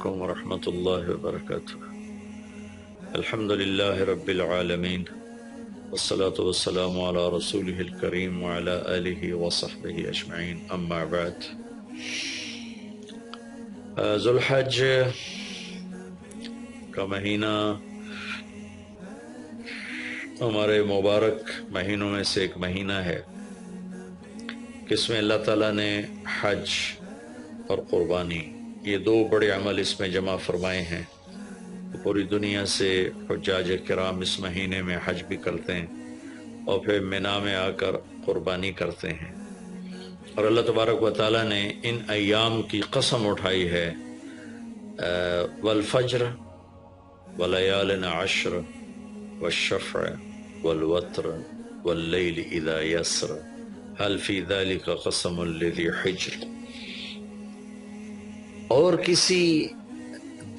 علیکم ورحمۃ اللہ وبرکاتہ۔ الحمد للہ رب العالمین والصلاة والسلام علی رسولہ الکریم وعلی آلہ وصحبہ اجمعین، اما بعد۔ ذو الحج کا مہینہ ہمارے مبارک مہینوں میں سے ایک مہینہ ہے کہ اس میں اللہ تعالیٰ نے حج اور قربانی، یہ دو بڑے عمل اس میں جمع فرمائے ہیں۔ پوری دنیا سے حجاج کرام اس مہینے میں حج بھی کرتے ہیں اور پھر مینا میں آ کر قربانی کرتے ہیں، اور اللہ تبارک و تعالیٰ نے ان ایام کی قسم اٹھائی ہے، والفجر ولیال عشر والشفع والوتر واللیل اذا یسر هل فی ذلک قسم لذی حجر۔ اور کسی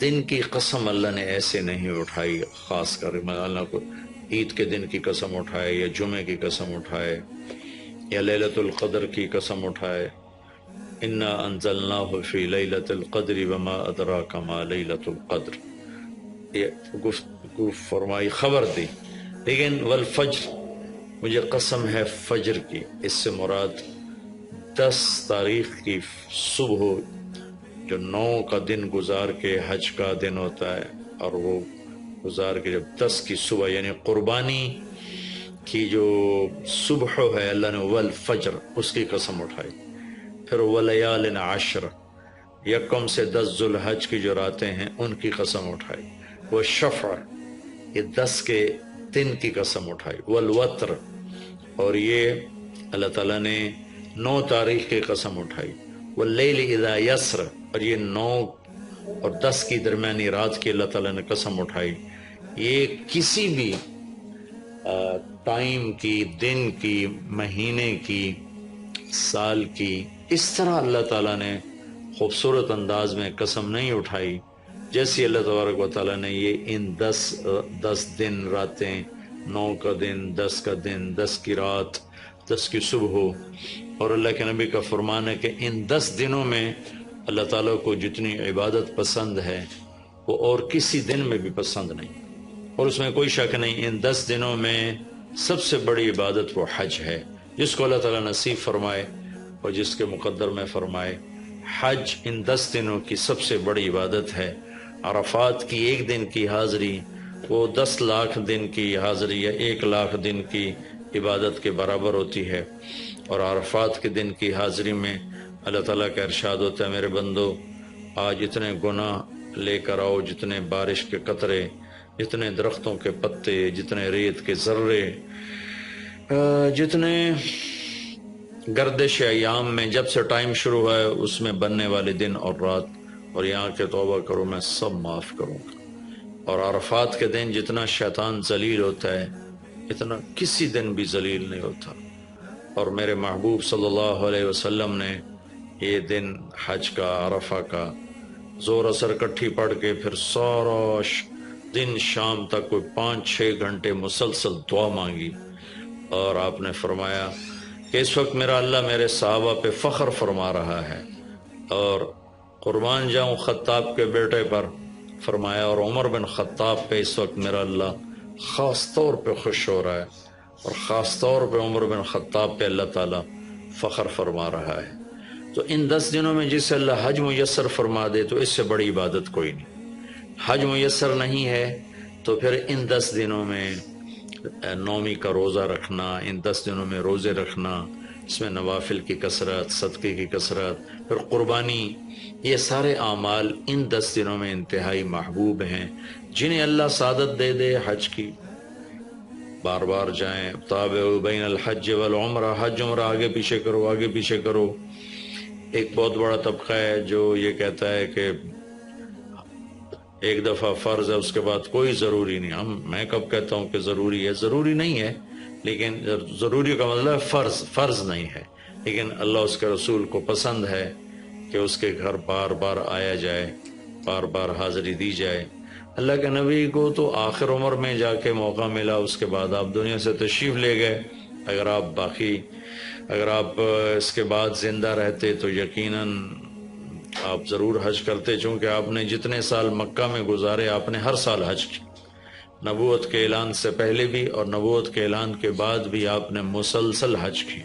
دن کی قسم اللہ نے ایسے نہیں اٹھائی، خاص کر اللہ کو عید کے دن کی قسم اٹھائے یا جمعے کی قسم اٹھائے یا لیلۃ القدر کی قسم اٹھائے، انا انزلناہ فی لیلۃ القدر وما ادراک ما لیلۃ القدر، یہ گفت فرمائی، خبر دی۔ لیکن والفجر، مجھے قسم ہے فجر کی، اس سے مراد 10 تاریخ کی صبح، جو 9 کا دن گزار کے حج کا دن ہوتا ہے، اور وہ گزار کے جب 10 کی صبح یعنی قربانی کی جو صبح ہے، اللہ نے والفجر اس کی قسم اٹھائی۔ پھر ولیال عشر، یکم سے 10 ذو الحج کی جو راتیں ہیں ان کی قسم اٹھائی۔ وہ شفع، یہ 10 کے دن کی قسم اٹھائی۔ والوتر، اور یہ اللہ تعالیٰ نے 9 تاریخ کی قسم اٹھائی۔ واللیل اذا یسر، اور یہ 9 اور 10 کی درمیانی رات کی اللہ تعالیٰ نے قسم اٹھائی۔ یہ کسی بھی ٹائم کی، دن کی، مہینے کی، سال کی، اس طرح اللہ تعالیٰ نے خوبصورت انداز میں قسم نہیں اٹھائی جیسی اللہ تبارک و تعالیٰ نے یہ ان 10 دن راتیں، 9 کا دن، 10 کا دن، 10 کی رات، 10 کی صبح، اور اللہ کے نبی کا فرمان ہے کہ ان 10 دنوں میں اللہ تعالیٰ کو جتنی عبادت پسند ہے وہ اور کسی دن میں بھی پسند نہیں، اور اس میں کوئی شک نہیں، ان 10 دنوں میں سب سے بڑی عبادت وہ حج ہے، جس کو اللہ تعالیٰ نصیب فرمائے اور جس کے مقدر میں فرمائے۔ حج ان 10 دنوں کی سب سے بڑی عبادت ہے۔ عرفات کی ایک دن کی حاضری وہ 10 لاکھ دن کی حاضری یا 1 لاکھ دن کی عبادت کے برابر ہوتی ہے، اور عرفات کے دن کی حاضری میں اللہ تعالیٰ کا ارشاد ہوتا ہے، میرے بندو آج اتنے گناہ لے کر آؤ، جتنے بارش کے قطرے، جتنے درختوں کے پتے، جتنے ریت کے ذرے، جتنے گردش ایام میں جب سے ٹائم شروع ہوا ہے اس میں بننے والے دن اور رات، اور یہاں کے توبہ کرو، میں سب معاف کروں گا۔ اور عرفات کے دن جتنا شیطان ذلیل ہوتا ہے اتنا کسی دن بھی ذلیل نہیں ہوتا، اور میرے محبوب صلی اللہ علیہ وسلم نے یہ دن حج کا، عرفہ کا، زور اثر کٹھی پڑھ کے پھر سارا دن شام تک کوئی 5-6 گھنٹے مسلسل دعا مانگی، اور آپ نے فرمایا کہ اس وقت میرا اللہ میرے صحابہ پہ فخر فرما رہا ہے، اور قربان جاؤں خطاب کے بیٹے پر، فرمایا، اور عمر بن خطاب پہ اس وقت میرا اللہ خاص طور پہ خوش ہو رہا ہے، اور خاص طور پہ عمر بن خطاب پہ اللہ تعالیٰ فخر فرما رہا ہے۔ تو ان 10 دنوں میں جسے اللہ حج میسر فرما دے تو اس سے بڑی عبادت کوئی نہیں۔ حج میسر نہیں ہے تو پھر ان 10 دنوں میں نومی کا روزہ رکھنا، ان 10 دنوں میں روزے رکھنا، اس میں نوافل کی کثرت، صدقے کی کثرت، پھر قربانی، یہ سارے اعمال ان 10 دنوں میں انتہائی محبوب ہیں۔ جنہیں اللہ سعادت دے دے حج کی، بار بار جائیں، تابعوا بین الحج والعمرہ، حج عمرہ آگے پیچھے کرو، آگے پیچھے کرو۔ ایک بہت بڑا طبقہ ہے جو یہ کہتا ہے کہ ایک دفعہ فرض ہے اس کے بعد کوئی ضروری نہیں۔ میں کب کہتا ہوں کہ ضروری ہے؟ ضروری نہیں ہے، لیکن ضروری کا مطلب فرض نہیں ہے، لیکن اللہ اس کے رسول کو پسند ہے کہ اس کے گھر بار بار آیا جائے، بار بار حاضری دی جائے۔ اللہ کے نبی کو تو آخر عمر میں جا کے موقع ملا، اس کے بعد آپ دنیا سے تشریف لے گئے۔ اگر آپ اس کے بعد زندہ رہتے تو یقیناً آپ ضرور حج کرتے، چونکہ آپ نے جتنے سال مکہ میں گزارے آپ نے ہر سال حج کی، نبوت کے اعلان سے پہلے بھی اور نبوت کے اعلان کے بعد بھی آپ نے مسلسل حج کی،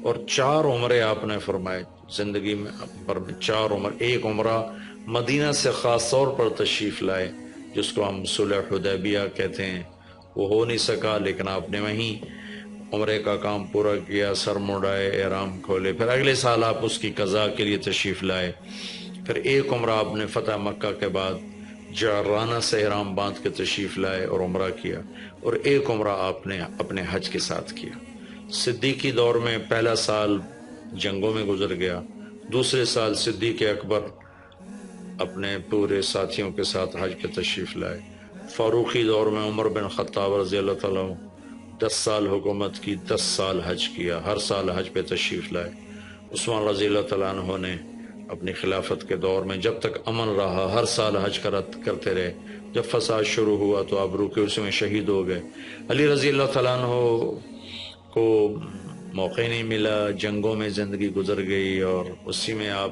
اور 4 عمرے آپ نے فرمائے زندگی میں پر 4 عمر، ایک عمرہ مدینہ سے خاص طور پر تشریف لائے جس کو ہم صلح حدیبیہ کہتے ہیں، وہ ہو نہیں سکا لیکن آپ نے وہیں عمرے کا کام پورا کیا، سر مڑائے، احرام کھولے، پھر اگلے سال آپ اس کی قضاء کے لیے تشریف لائے، پھر ایک عمرہ آپ نے فتح مکہ کے بعد جعرانہ سے احرام باندھ کے تشریف لائے اور عمرہ کیا، اور ایک عمرہ آپ نے اپنے حج کے ساتھ کیا۔ صدیقی دور میں پہلا سال جنگوں میں گزر گیا، دوسرے سال صدیق اکبر اپنے پورے ساتھیوں کے ساتھ حج پہ تشریف لائے، فاروقی دور میں عمر بن خطاب رضی اللہ تعالیٰ 10 سال حکومت کی، 10 سال حج کیا، ہر سال حج پہ تشریف لائے۔ عثمان رضی اللہ تعالیٰ عنہ نے اپنی خلافت کے دور میں جب تک امن رہا ہر سال حج کرتے رہے، جب فساد شروع ہوا تو آپ رکے، اس میں شہید ہو گئے۔ علی رضی اللہ تعالیٰ عنہ کو موقع نہیں ملا، جنگوں میں زندگی گزر گئی اور اسی میں آپ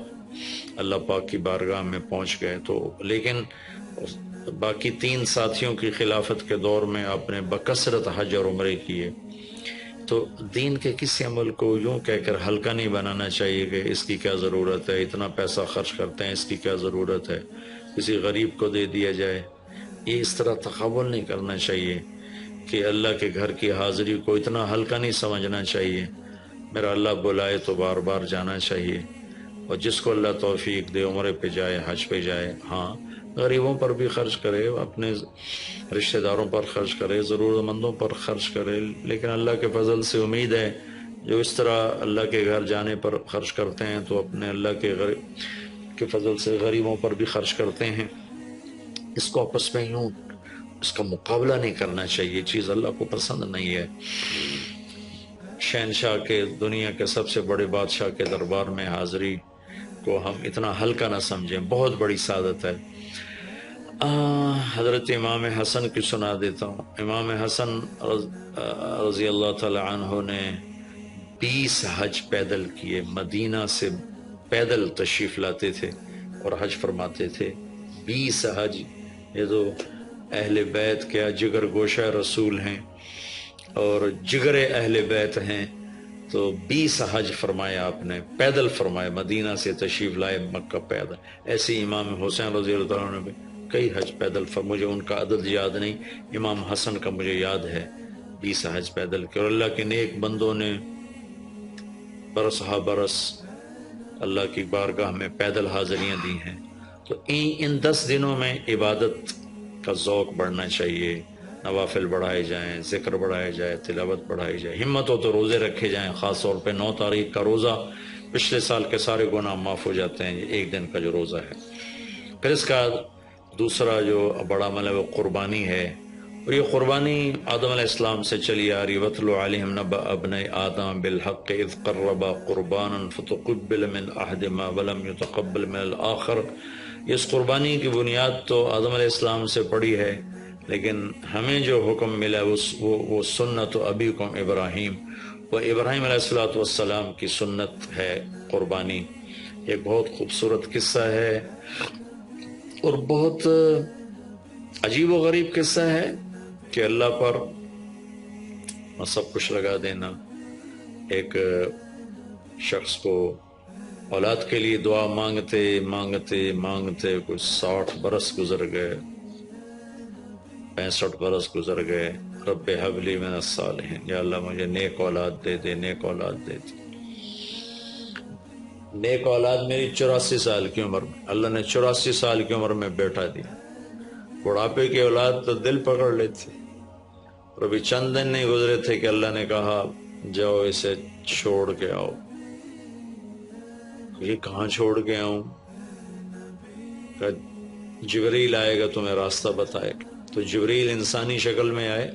اللہ پاک کی بارگاہ میں پہنچ گئے، تو لیکن باقی 3 ساتھیوں کی خلافت کے دور میں آپ نے بکثرت حج اور عمرے کیے۔ تو دین کے کسی عمل کو یوں کہہ کر ہلکا نہیں بنانا چاہیے کہ اس کی کیا ضرورت ہے، اتنا پیسہ خرچ کرتے ہیں، اس کی کیا ضرورت ہے، کسی غریب کو دے دیا جائے، یہ اس طرح تقابل نہیں کرنا چاہیے کہ اللہ کے گھر کی حاضری کو اتنا ہلکا نہیں سمجھنا چاہیے۔ میرا اللہ بلائے تو بار بار جانا چاہیے، اور جس کو اللہ توفیق دے عمرے پہ جائے، حج پہ جائے، ہاں غریبوں پر بھی خرچ کرے، اپنے رشتہ داروں پر خرچ کرے، ضرورت مندوں پر خرچ کرے، لیکن اللہ کے فضل سے امید ہے جو اس طرح اللہ کے گھر جانے پر خرچ کرتے ہیں تو اپنے اللہ کے فضل سے غریبوں پر بھی خرچ کرتے ہیں۔ اس کو آپس میں یوں اس کا مقابلہ نہیں کرنا چاہیے، چیز اللہ کو پسند نہیں ہے۔ شہنشاہ کے، دنیا کے سب سے بڑے بادشاہ کے دربار میں حاضری کو ہم اتنا ہلکا نہ سمجھیں، بہت بڑی سعادت ہے۔ حضرت امام حسن کی سنا دیتا ہوں۔ امام حسن رضی اللہ تعالی عنہ نے 20 حج پیدل کیے، مدینہ سے پیدل تشریف لاتے تھے اور حج فرماتے تھے۔ 20 حج، یہ تو اہل بیت کیا جگر گوشہ رسول ہیں اور جگر اہل بیت ہیں، تو 20 حج فرمایا آپ نے، پیدل فرمایا، مدینہ سے تشریف لائے مکہ پیدل۔ ایسے امام حسین رضی اللہ عنہ نے بھی کئی حج پیدل مجھے ان کا عدد یاد نہیں، امام حسن کا مجھے یاد ہے 20 حج پیدل کے، اور اللہ کے نیک بندوں نے برس ہا برس اللہ کی بارگاہ میں پیدل حاضریاں دی ہیں۔ تو ان 10 دنوں میں عبادت کا ذوق بڑھنا چاہیے، نوافل بڑھائے جائیں، ذکر بڑھائے جائے، تلاوت بڑھائی جائے، ہمت ہو تو روزے رکھے جائیں، خاص طور پہ 9 تاریخ کا روزہ، پچھلے سال کے سارے گناہ معاف ہو جاتے ہیں ایک دن کا جو روزہ ہے۔ پھر اس کا دوسرا جو بڑا عمل ہے وہ قربانی ہے، اور یہ قربانی آدم علیہ السلام سے چلی آ رہی۔ وَاتْلُ عَلَيْهِمْ نَبَأَ ابْنَيْ آدَمَ بِالْحَقِّ إِذْ قَرَّبَا قُرْبَانًا فَتُقُبِّلَ مِنْ أَحَدِهِمَا وَلَمْ يُتَقَبَّلْ مِنَ الْآخَرِ۔ اس قربانی کی بنیاد تو آدم علیہ السلام سے پڑی ہے، لیکن ہمیں جو حکم ملا وہ سنت ابیکم ابراہیم، وہ ابراہیم علیہ السلام کی سنت ہے قربانی۔ ایک بہت خوبصورت قصہ ہے اور بہت عجیب و غریب قصہ ہے کہ اللہ پر سب کچھ لگا دینا۔ ایک شخص کو اولاد کے لیے دعا مانگتے مانگتے مانگتے کچھ 60 برس گزر گئے، 65 برس گزر گئے۔ رب ہب لی من الصالحین، یا اللہ مجھے نیک اولاد دے دے، نیک اولاد دے دے۔ نیک اولاد میری 84 سال کی عمر میں، اللہ نے 84 سال کی عمر میں بیٹا دیا۔ بڑھاپے کی اولاد تو دل پکڑ لیتی، اور ابھی چند دن نہیں گزرے تھے کہ اللہ نے کہا جاؤ اسے چھوڑ کے آؤ۔ یہ کہاں چھوڑ کے آؤں؟ کہ جبریل آئے گا تمہیں راستہ بتائے گا۔ تو جبریل انسانی شکل میں آئے،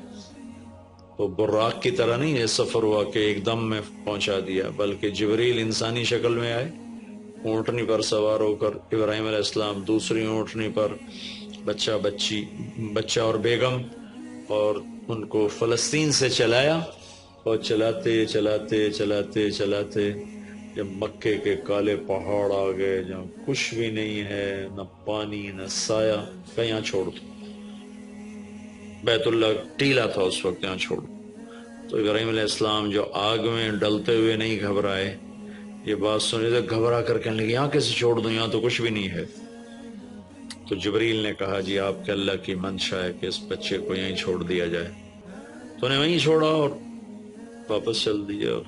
وہ براق کی طرح نہیں یہ سفر ہوا کہ ایک دم میں پہنچا دیا، بلکہ جبریل انسانی شکل میں آئے، اونٹنی پر سوار ہو کر، ابراہیم علیہ السلام دوسری اونٹنی پر، بچہ اور بیگم، اور ان کو فلسطین سے چلایا، اور چلاتے چلاتے چلاتے چلاتے جب مکے کے کالے پہاڑ آ گئے جہاں کچھ بھی نہیں ہے، نہ پانی نہ سایہ، کہ یہاں چھوڑ دو، بیت اللہ ٹیلا تھا اس وقت، یہاں چھوڑ دو۔ تو ابراہیم علیہ السلام جو آگ میں ڈلتے ہوئے نہیں گھبرائے، یہ بات سنی تو گھبرا کر کہنے لگے یہاں کیسے چھوڑ دوں، یہاں تو کچھ بھی نہیں ہے۔ تو جبریل نے کہا جی آپ کے اللہ کی منشا ہے کہ اس بچے کو یہیں چھوڑ دیا جائے، تو نے وہیں چھوڑا اور واپس چل دیا۔ اور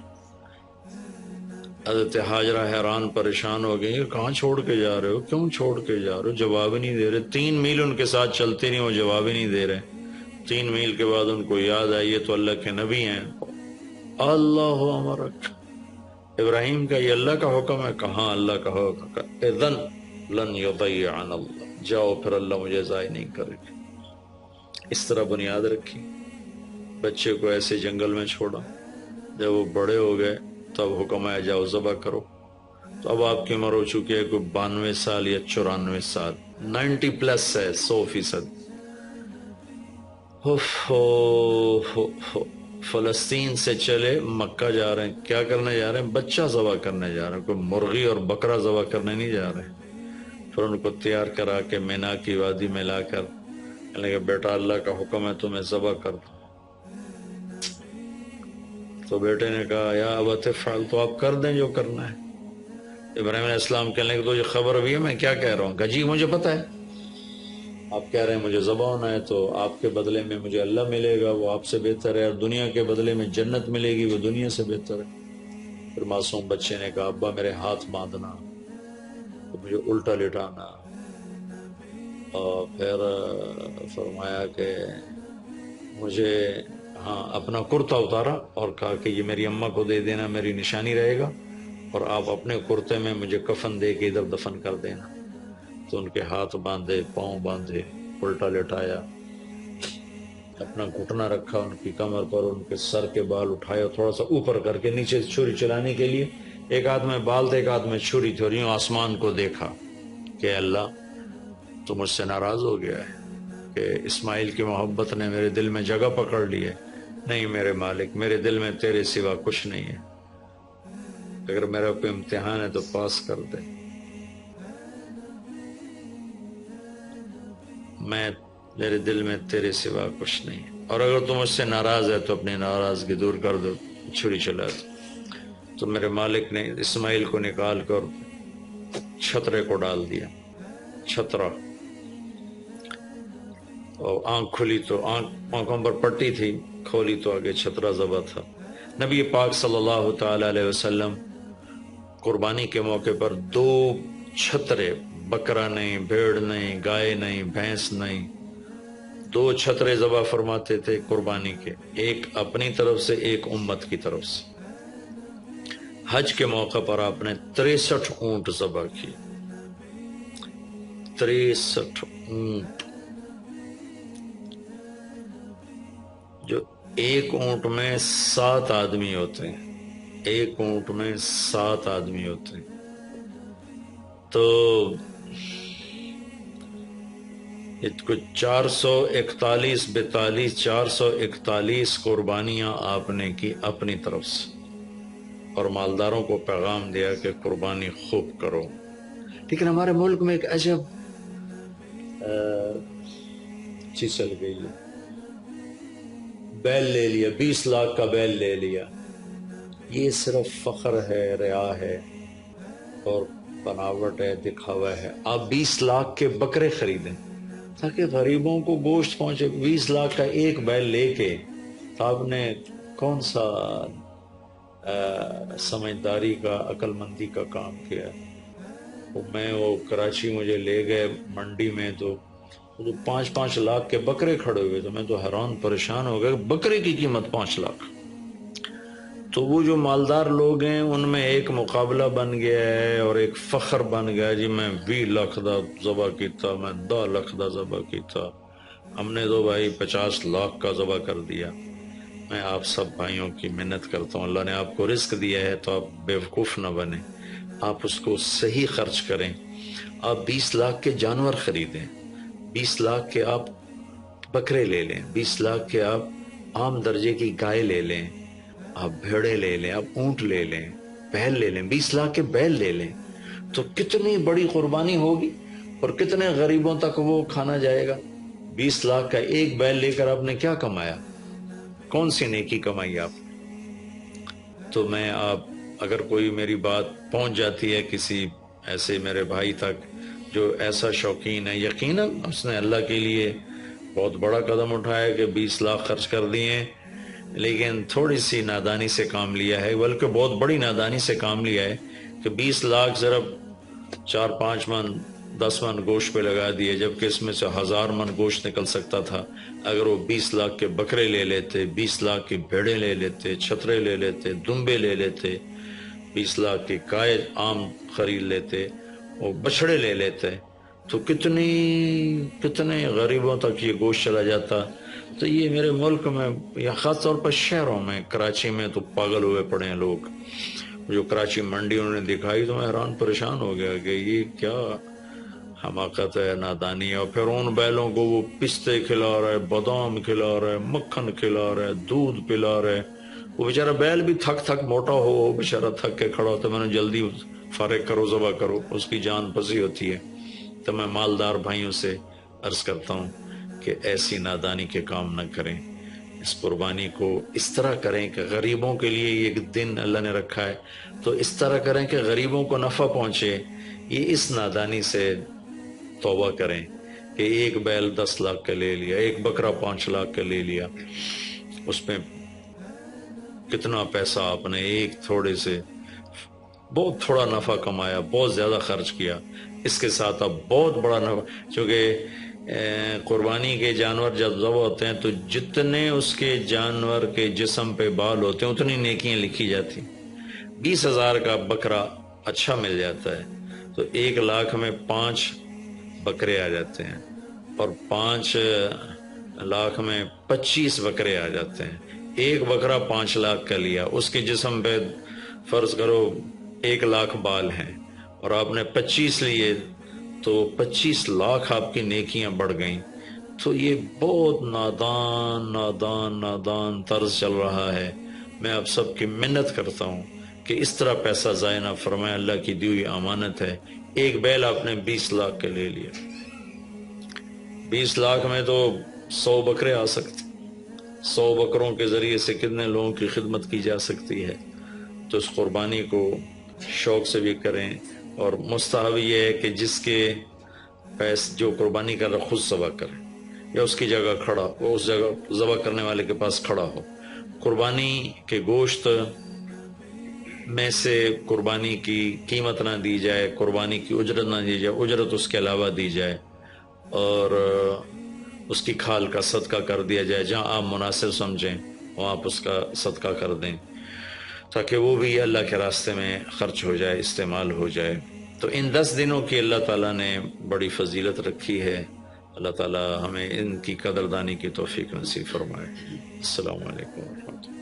حضرت ہاجرہ حیران پریشان ہو گئی کہ کہاں چھوڑ کے جا رہے ہو، کیوں چھوڑ کے جا رہے ہو، جواب ہی نہیں دے رہے۔ 3 میل ان کے ساتھ چلتے نہیں، وہ جواب ہی نہیں دے رہے۔ 3 میل کے بعد ان کو یاد آئی یہ تو اللہ کے نبی ہیں۔ اللہ امرک، ابراہیم کا یہ اللہ کا حکم ہے؟ کہاں اللہ کا حکم، اذن لن یضیعنا اللہ، جاؤ پھر اللہ مجھے ضائع نہیں کرے گا۔ اس طرح بنیاد رکھی، بچے کو ایسے جنگل میں چھوڑا۔ جب وہ بڑے ہو گئے تب حکم آیا جاؤ ذبح کرو۔ تو اب آپ کی عمر ہو چکی ہے کوئی 92 سال یا 94 سال، 90 پلس ہے، 100%۔ فلسطین سے چلے مکہ جا رہے ہیں، کیا کرنے جا رہے ہیں؟ بچہ ذبح کرنے جا رہے ہیں، کوئی مرغی اور بکرا ذبح کرنے نہیں جا رہے ہیں۔ پھر ان کو تیار کرا کے مینا کی وادی میں لا کر کہنے لگے بیٹا اللہ کا حکم ہے تمہیں ذبح کر دو۔ تو بیٹے نے کہا یا ابت افعل، تو آپ کر دیں جو کرنا ہے۔ ابراہیم علیہ السلام کہنے لگے تو یہ خبر بھی ہے میں کیا کہہ رہا ہوں؟ کہ جی مجھے پتہ ہے، آپ کہہ رہے ہیں مجھے ذبح ہونا ہے تو آپ کے بدلے میں مجھے اللہ ملے گا، وہ آپ سے بہتر ہے، اور دنیا کے بدلے میں جنت ملے گی، وہ دنیا سے بہتر ہے۔ پھر معصوم بچے نے کہا ابا میرے ہاتھ باندھنا، تو مجھے الٹا لٹانا، اور پھر فرمایا کہ مجھے اپنا کرتا اتارا اور کہا کہ یہ میری اماں کو دے دینا، میری نشانی رہے گا، اور آپ اپنے کرتے میں مجھے کفن دے کے ادھر دفن کر دینا۔ تو ان کے ہاتھ باندھے، پاؤں باندھے، الٹا لٹایا، اپنا گھٹنا رکھا ان کی کمر پر، ان کے سر کے بال اٹھایا تھوڑا سا اوپر کر کے نیچے چھری چلانے کے لیے، ایک ہاتھ میں بال تھے ایک ہاتھ میں چھری تھی، اور یوں آسمان کو دیکھا کہ اللہ تو مجھ سے ناراض ہو گیا ہے کہ اسماعیل کی محبت نے میرے دل میں جگہ پکڑ لی ہے۔ نہیں میرے مالک، میرے دل میں تیرے سوا کچھ نہیں ہے، اگر میرا کوئی امتحان ہے تو پاس کر دے، میرے دل میں تیرے سوا کچھ نہیں ہے، اور اگر تم مجھ سے ناراض ہے تو اپنی ناراضگی دور کر دو، چھری چلا دو۔ تو میرے مالک نے اسماعیل کو نکال کر چھترے کو ڈال دیا، چھترا، اور آنکھ کھلی تو آنکھوں پر پٹی تھی، کھولی تو آگے چھترا ذبح تھا۔ نبی پاک صلی اللہ تعالی علیہ وسلم قربانی کے موقع پر 2 چھترے، بکرا نہیں، بھیڑ نہیں، گائے نہیں، بھینس نہیں، 2 چھترے ذبح فرماتے تھے قربانی کے، ایک اپنی طرف سے ایک امت کی طرف سے۔ حج کے موقع پر آپ نے 63 اونٹ ذبح کی، 63 اونٹ، جو ایک اونٹ میں 7 آدمی ہوتے ہیں، ایک اونٹ میں 7 آدمی ہوتے ہیں۔ تو کچھ 441 قربانیاں آپ نے کی اپنی طرف سے، اور مالداروں کو پیغام دیا کہ قربانی خوب کرو۔ لیکن ہمارے ملک میں ایک عجب چیز چل گئی ہے، بیل لے لیا، 20 لاکھ کا بیل لے لیا۔ یہ صرف فخر ہے، ریا ہے، اور بناوٹ ہے، دکھاوا ہے۔ آپ 20 لاکھ کے بکرے خریدیں تاکہ غریبوں کو گوشت پہنچے۔ 20 لاکھ کا ایک بیل لے کے آپ نے کون سا سمجھداری کا، عقل مندی کا کام کیا؟ وہ کراچی مجھے لے گئے منڈی میں، تو 5 لاکھ کے بکرے کھڑے ہوئے، تو میں تو حیران پریشان ہو گیا، بکرے کی قیمت 5 لاکھ۔ تو وہ جو مالدار لوگ ہیں ان میں ایک مقابلہ بن گیا ہے اور ایک فخر بن گیا، جی میں 20 لاکھ دا ذبح کیتا، میں 10 لاکھ دا ذبح کیتا، ہم نے تو بھائی 50 لاکھ کا ذبح کر دیا۔ میں آپ سب بھائیوں کی منت کرتا ہوں، اللہ نے آپ کو رزق دیا ہے تو آپ بیوقوف نہ بنیں، آپ اس کو صحیح خرچ کریں۔ آپ 20 لاکھ کے جانور خریدیں، 20 لاکھ کے آپ بکرے لے لیں، 20 لاکھ کے آپ عام درجے کی گائے لے لیں، آپ بھیڑے لے لیں، آپ اونٹ لے لیں، بیل لے لیں، 20 لاکھ کے بیل لے لیں، تو کتنی بڑی قربانی ہوگی اور کتنے غریبوں تک وہ کھانا جائے گا۔ 20 لاکھ کا ایک بیل لے کر آپ نے کیا کمایا؟ کون سی نیکی کمائی آپ؟ تو میں اگر کوئی میری بات پہنچ جاتی ہے کسی ایسے میرے بھائی تک جو ایسا شوقین ہے، یقیناً اس نے اللہ کے لیے بہت بڑا قدم اٹھایا کہ 20 لاکھ خرچ کر دیے، لیکن تھوڑی سی نادانی سے کام لیا ہے، بلکہ بہت بڑی نادانی سے کام لیا ہے کہ 20 لاکھ صرف 4-5 من 10 من گوشت پہ لگا دیے، جبکہ اس میں سے 1000 من گوشت نکل سکتا تھا اگر وہ 20 لاکھ کے بکرے لے لیتے، 20 لاکھ کی بھیڑیں لے لیتے، چھترے لے لیتے، دمبے لے لیتے، 20 لاکھ کی گائے عام خرید لیتے، وہ بچڑے لے لیتے، تو کتنے غریبوں تک یہ گوشت چلا جاتا۔ تو یہ میرے ملک میں یا خاص طور پر شہروں میں، کراچی میں تو پاگل ہوئے پڑے ہیں لوگ۔ جو کراچی منڈی انہوں نے دکھائی تو میں حیران پریشان ہو گیا کہ یہ کیا حماقت ہے، نادانی ہے۔ اور پھر ان بیلوں کو وہ پستے کھلا رہا ہے، بادام کھلا رہا ہے، مکھن کھلا رہا ہے، دودھ پلا رہا ہے۔ وہ بیچارہ بیل بھی تھک موٹا ہو، وہ بیچارہ تھک کے کھڑا ہوتا ہے، میں نے جلدی فارغ کرو، ذبح کرو، اس کی جان پسی ہوتی ہے۔ تو میں مالدار بھائیوں سے عرض کرتا ہوں کہ ایسی نادانی کے کام نہ کریں، اس قربانی کو اس طرح کریں کہ غریبوں کے لیے ایک دن اللہ نے رکھا ہے تو اس طرح کریں کہ غریبوں کو نفع پہنچے۔ یہ اس نادانی سے توبہ کریں کہ ایک بیل 10 لاکھ کا لے لیا، ایک بکرا 5 لاکھ کا لے لیا، اس میں کتنا پیسہ آپ نے ایک تھوڑے سے بہت تھوڑا نفع کمایا، بہت زیادہ خرچ کیا، اس کے ساتھ اب بہت بڑا نفع، چونکہ قربانی کے جانور جب ذبح ہوتے ہیں تو جتنے اس کے جانور کے جسم پہ بال ہوتے ہیں اتنی نیکیاں لکھی جاتی۔ 20,000 کا بکرا اچھا مل جاتا ہے تو 1 لاکھ میں 5 بکرے آ جاتے ہیں، اور 5 لاکھ میں 25 بکرے آ جاتے ہیں۔ ایک بکرا 5 لاکھ کا لیا، اس کے جسم پہ فرض کرو 1 لاکھ بال ہیں اور آپ نے 25 لیے تو 25 لاکھ آپ کی نیکیاں بڑھ گئیں۔ تو یہ بہت نادان طرز چل رہا ہے۔ میں آپ سب کی منت کرتا ہوں کہ اس طرح پیسہ ضائع نہ فرمائے، اللہ کی دی ہوئی امانت ہے۔ ایک بیل آپ نے 20 لاکھ کے لے لیا، 20 لاکھ میں تو 100 بکرے آ سکتے، 100 بکروں کے ذریعے سے کتنے لوگوں کی خدمت کی جا سکتی ہے۔ تو اس قربانی کو شوق سے بھی کریں، اور مستحب یہ ہے کہ جس کے جو قربانی کر رہا خود ذبح کرے یا اس کی جگہ کھڑا، وہ اس جگہ ذبح کرنے والے کے پاس کھڑا ہو۔ قربانی کے گوشت میں سے قربانی کی قیمت نہ دی جائے، قربانی کی اجرت نہ دی جائے، اجرت اس کے علاوہ دی جائے، اور اس کی کھال کا صدقہ کر دیا جائے۔ جہاں آپ مناسب سمجھیں وہاں آپ اس کا صدقہ کر دیں تاکہ وہ بھی اللہ کے راستے میں خرچ ہو جائے، استعمال ہو جائے۔ تو ان 10 دنوں کی اللہ تعالیٰ نے بڑی فضیلت رکھی ہے۔ اللہ تعالیٰ ہمیں ان کی قدردانی کی توفیق نصیب فرمائے۔ السلام علیکم ورحمۃ اللہ۔